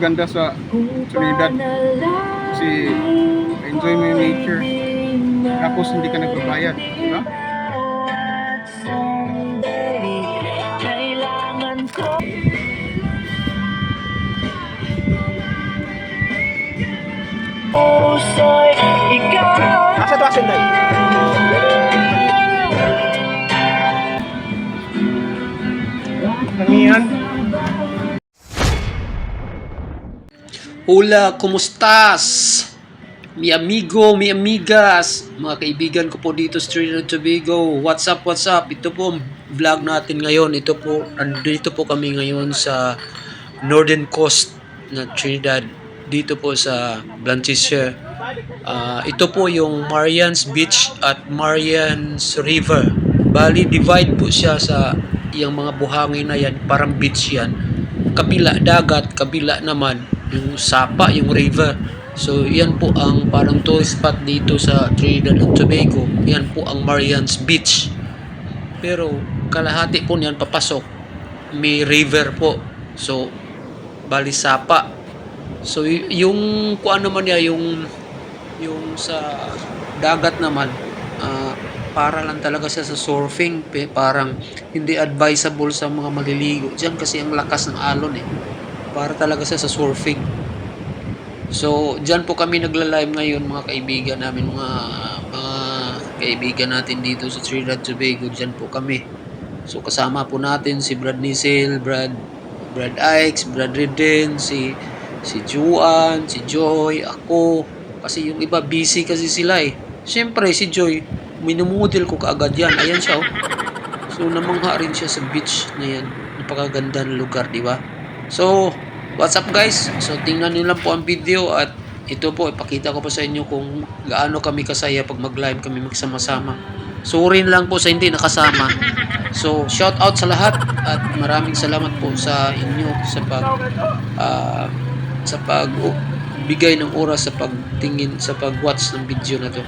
maganda sa Trinidad kasi enjoy mo yung nature tapos hindi ka nagbabayad, di ba? Asa to asin dai? Tangian. Hola, kumusta's? Mi amigo, mi amigas, mga kaibigan ko po dito sa Trinidad Tobago. What's up, what's up? Ito po ang vlog natin ngayon. Andito po kami ngayon sa Northern Coast na Trinidad. Dito po sa Blanchisseuse. Ito po yung Marian's Beach at Marian's River. Bali, divide po siya sa yung mga buhangin na yan. Parang beach yan. Kabila dagat, kabila naman yung sapa, yung river. So, yan po ang parang tourist spot dito sa Trinidad and Tobago. Yan po ang Marian's Beach. Pero, kalahati po niyan papasok. May river po. So, bali sapa. So, yung kung ano man niya, yung sa dagat naman, para lang talaga siya sa surfing. Parang hindi advisable sa mga maliligo diyan kasi ang lakas ng alon eh. Para talaga siya sa surfing. So, diyan po kami nagla-live ngayon mga kaibigan namin, mga kaibigan natin dito sa Trinidad Tobago. Diyan po kami. So, kasama po natin si Brad Nizel, Brad Ikes, Brad Reden, si Juan, si Joy, ako. Kasi yung iba busy kasi sila eh. Siyempre si Joy, minumodel ko kaagad yan. Ayan siya oh. So, namangha rin siya sa beach na yan. Napakaganda ng lugar, di ba? So, what's up guys? So, tingnan nyo lang po ang video at ito po, ipakita ko po sa inyo kung gaano kami kasaya pag mag-live kami magsama-sama. Sorry lang po sa hindi nakasama. So, shout out sa lahat at maraming salamat po sa inyo sa pagbigay ng oras sa pagtingin, sa pag-watch ng video na to.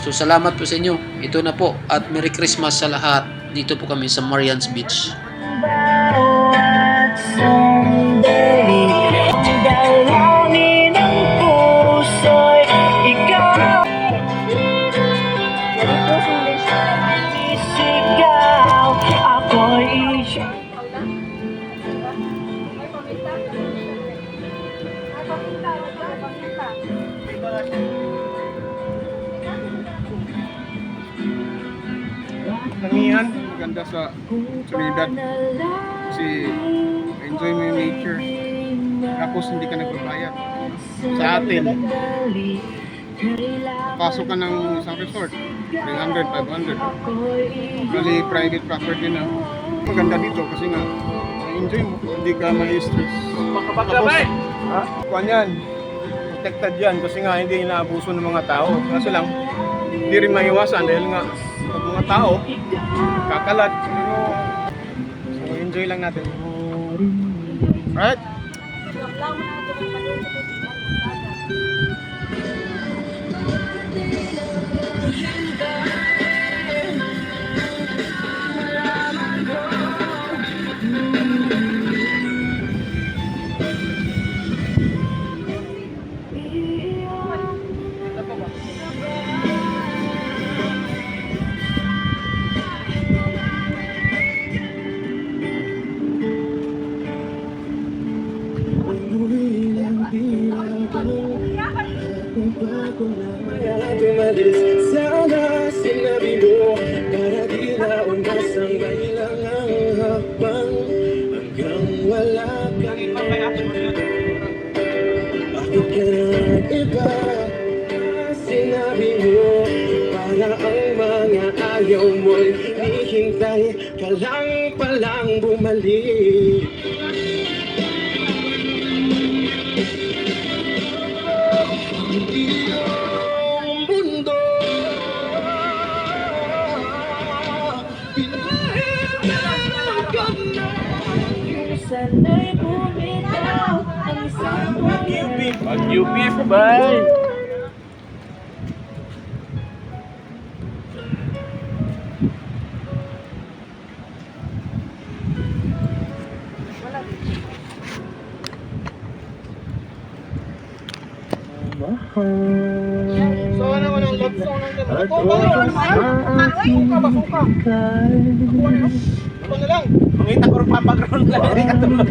So, salamat po sa inyo. Ito na po at Merry Christmas sa lahat. Dito po kami sa Marian's Beach. Dalangin ang puso'y ikaw. Isigaw ako'y Tangian, maganda sa Trinidad kasi enjoy mo yung nature tapos hindi ka nagbabayad. Sa atin, pasok ka ng isang resort, 300, 500. Bali, private property na. Maganda dito kasi nga, enjoy mo, hindi ka ma-stress. Tapos, kuwan yan, protected yan kasi nga hindi inaabuso ng mga tao. Kaso lang, hindi rin maiwasan dahil nga pag mga tao, kakalat. So, enjoy lang natin. Right? Sana sinabi mo para di na undas ang kailangang hakbang hanggang wala ka na. Bakit ka nag-iba? Sinabi mo para ang mga ayaw mo'y hinihintay ka lang palang bumalik. sana'y bumitaw ang isang Mag-UP pa ba? So ano mo ng love song ng demo? At Ako ba yun? Suka ba? Suka? Ako na lang. Mangita ko rin pa-background lang. Hindi ka tulog.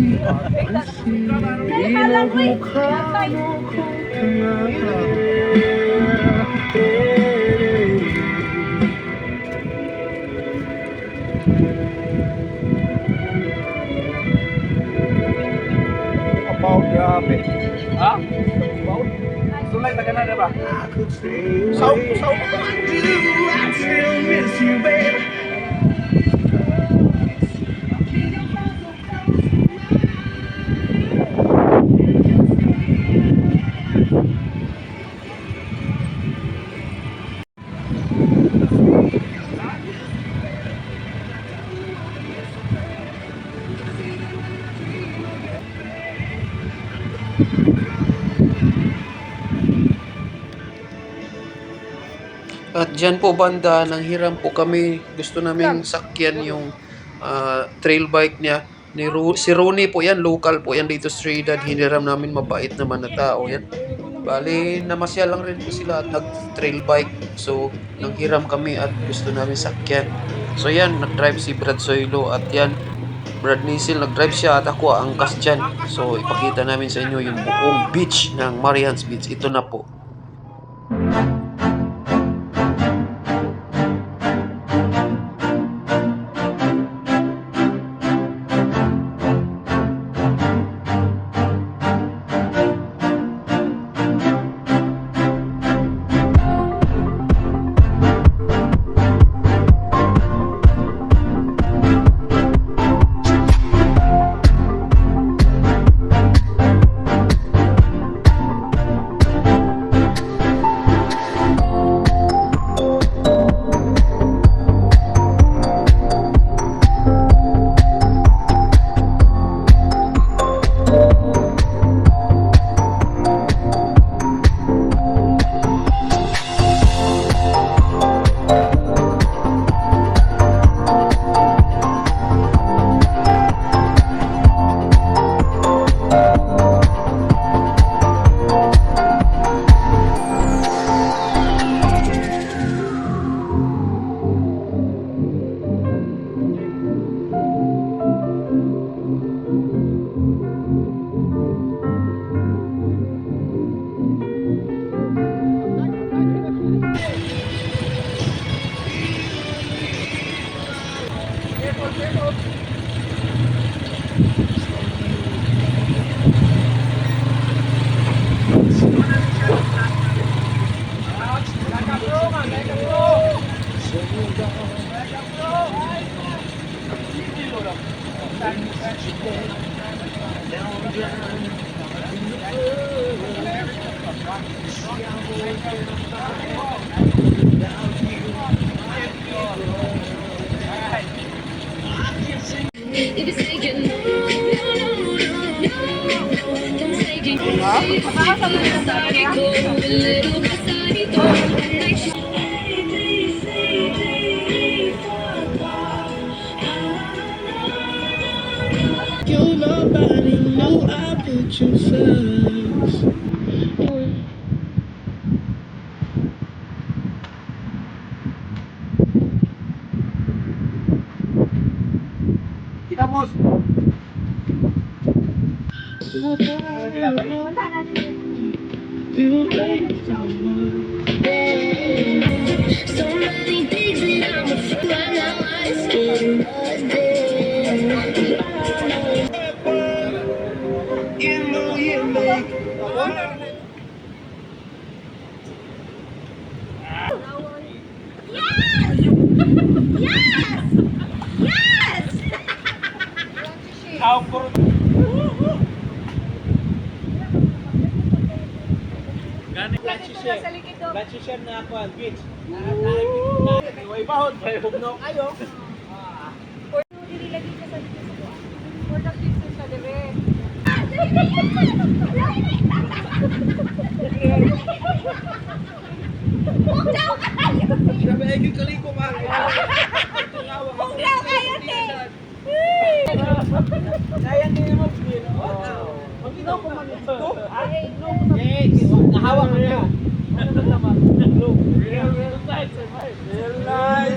About grabe. Ha? Sulay, taga na ba? Saw pa ba? I still miss you, baby. At dyan po banda, nang hiram po kami. Gusto namin sakyan yung trail bike niya. Si Ronnie po yan, local po yan dito sa Trinidad. Hiniram namin, mabait naman na tao yan. Bali, namasya lang rin po sila at nag-trail bike. So, nanghiram kami at gusto namin sakyan. So yan, nag-drive si Brad Soylo at yan, Brad Nisil, nag-drive siya at ako angkas dyan. So, ipakita namin sa inyo yung buong beach ng Marians Beach. Ito na po. If you say you no, don't say you little pasadito, Your nobody knew I put you first. Kita bos. You made so many things that I'm afraid now I see you know you make. How for Lanchishan na ako ang beach. Iway bahod, may hugno kayo. Grabe ay kaliko man. Munglaw kayo, te! Kaya hindi mo din. Wow. Maginaw ko man ito. Nahawak mo na. Ano naman? Real life. Real life.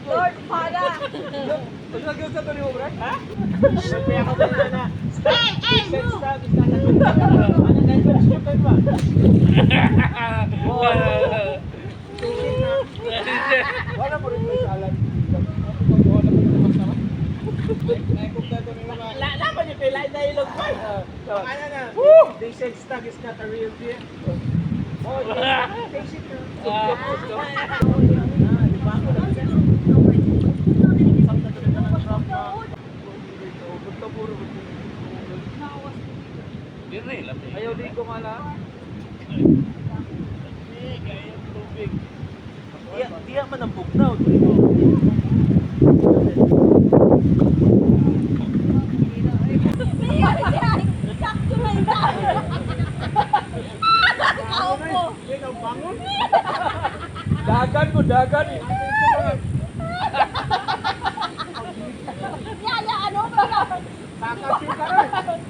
Lord, para! Pagkagyan sa tuloy mo, bro? Ha? Kaya ka ba na? Hey, bro! Ano dahil ba? Stupid ba? Wala mo rin sa alam. Laban niyo kay Light Dialogue ba? Ano na? They said stag is not a real deal. Oh, they said ayaw din ko mala. Diya man ang bugnaw. Sakto na yung tao! Kaupo! Dagan ko, dagan eh. Yaya, ano ba na? Kakasi ka rin.